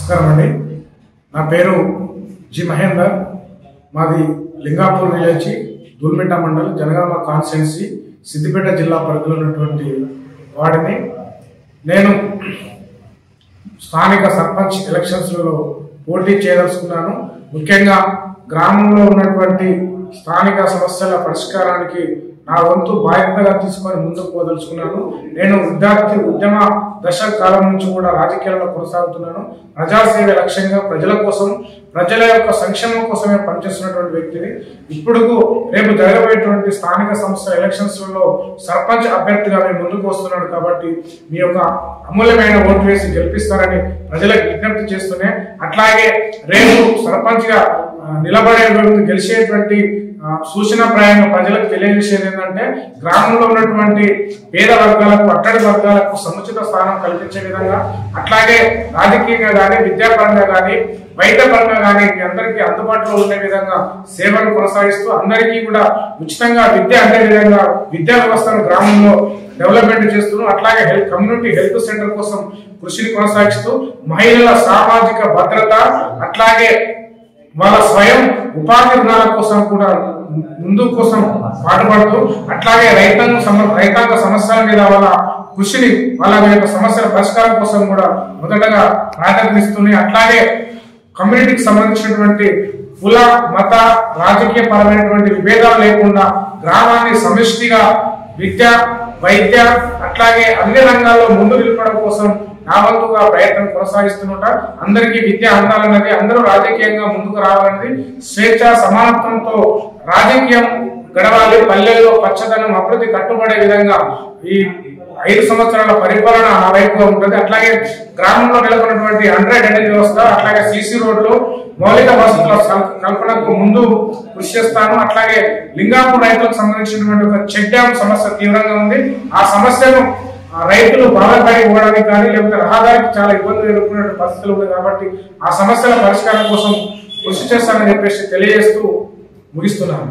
నమస్కారం అండి. నా పేరు జి మహేందర్. మాది లింగాపూర్ విలేజ్, దూల్మిట్ట మండలం, జనగామ కాన్స్టిట్యున్సీ, సిద్దిపేట జిల్లా పరిధిలో ఉన్నటువంటి వాడిని. నేను స్థానిక సర్పంచ్ ఎలక్షన్స్లలో పోటీ చేయదలుచుకున్నాను. ముఖ్యంగా గ్రామంలో ఉన్నటువంటి స్థానిక సమస్యల పరిష్కారానికి నా వంతు బాధ్యతగా తీసుకొని ముందుకు పోదలుచుకున్నాను. నేను విద్యార్థి ఉద్యమ దశ కాలం నుంచి కూడా రాజకీయాల్లో కొనసాగుతున్నాను. ప్రజాసేవ లక్ష్యంగా ప్రజల కోసం, ప్రజల యొక్క సంక్షేమం కోసమే పనిచేస్తున్నటువంటి వ్యక్తిని. ఇప్పుడు రేపు జరగబోయేటువంటి స్థానిక సంస్థల ఎలక్షన్స్లలో సర్పంచ్ అభ్యర్థిగా మేము ముందుకు వస్తున్నాడు. కాబట్టి మీ యొక్క అమూల్యమైన ఓటు వేసి గెలిపిస్తారని ప్రజలకు విజ్ఞప్తి చేస్తూనే, అట్లాగే రేపు సర్పంచ్ గా నిలబడే గెలిచేటువంటి సూచనప్రాయంగా ప్రజలకు తెలియజేసేది ఏంటంటే, గ్రామంలో ఉన్నటువంటి పేద వర్గాలకు, అట్టడి వర్గాలకు సముచిత స్థానం కల్పించే విధంగా, అట్లాగే రాజకీయంగా కానీ, విద్యాపరంగా కానీ, వైద్యపరంగా కానీ అందరికీ అందుబాటులో ఉండే విధంగా సేవలు కొనసాగిస్తూ అందరికీ కూడా ఉచితంగా విద్య అందే విధంగా విద్యా వ్యవస్థను గ్రామంలో డెవలప్మెంట్ చేస్తూ, అట్లాగే కమ్యూనిటీ హెల్త్ సెంటర్ కోసం కృషిని కొనసాగిస్తూ, మహిళల సామాజిక భద్రత, అట్లాగే వాళ్ళ స్వయం ఉపాధి రుణాల కోసం కూడా ముందు కోసం పాటుపడుతూ, అట్లాగే రైతాంగ సమస్యల మీద వాళ్ళ కృషిని, వాళ్ళ యొక్క సమస్యల పరిష్కారం కోసం కూడా మొదటగా ప్రాధాన్యతనిస్తూనే, అట్లాగే కమ్యూనిటీకి సంబంధించినటువంటి కుల, మత, రాజకీయ పరమైనటువంటి విభేదాలు లేకుండా గ్రామాన్ని సమిష్టిగా విద్య, వైద్య, అట్లాగే అన్ని రంగాల్లో ముందు నిలపడం కోసం నా వంతుగా ప్రయత్నం కొనసాగిస్తున్నట. అందరికీ విద్య అందాలన్నది, అందరూ రాజకీయంగా ముందుకు రావాలన్నది, స్వేచ్ఛ సమానత్వంతో రాజకీయం గడవాలి, పల్లెల్లో పచ్చదనం అభివృద్ధి కట్టుబడే విధంగా ఈ 5 సంవత్సరాల పరిపాలన ఆ వైపుగా ఉంటుంది. అట్లాగే గ్రామంలో నెలకొన్నటువంటి 100 డ్రైనేజ్ వ్యవస్థ, అట్లాగే సిసి రోడ్లు, మౌలిక వసతుల కల్పనకు ముందు కృషి చేస్తాను. అట్లాగే లింగాపూర్ రైతులకు సంబంధించినటువంటి ఒక చెక్ డ్యామ్ సమస్య తీవ్రంగా ఉంది. ఆ సమస్యను రైతులు బాధపడి పోవడానికి కానీ, లేకపోతే రహదారికి చాలా ఇబ్బందులు ఎదుర్కొనే పరిస్థితులు ఉన్నాయి. కాబట్టి ఆ సమస్యల పరిష్కారం కోసం కృషి చేస్తానని చెప్పేసి తెలియజేస్తూ ముగిస్తున్నాను.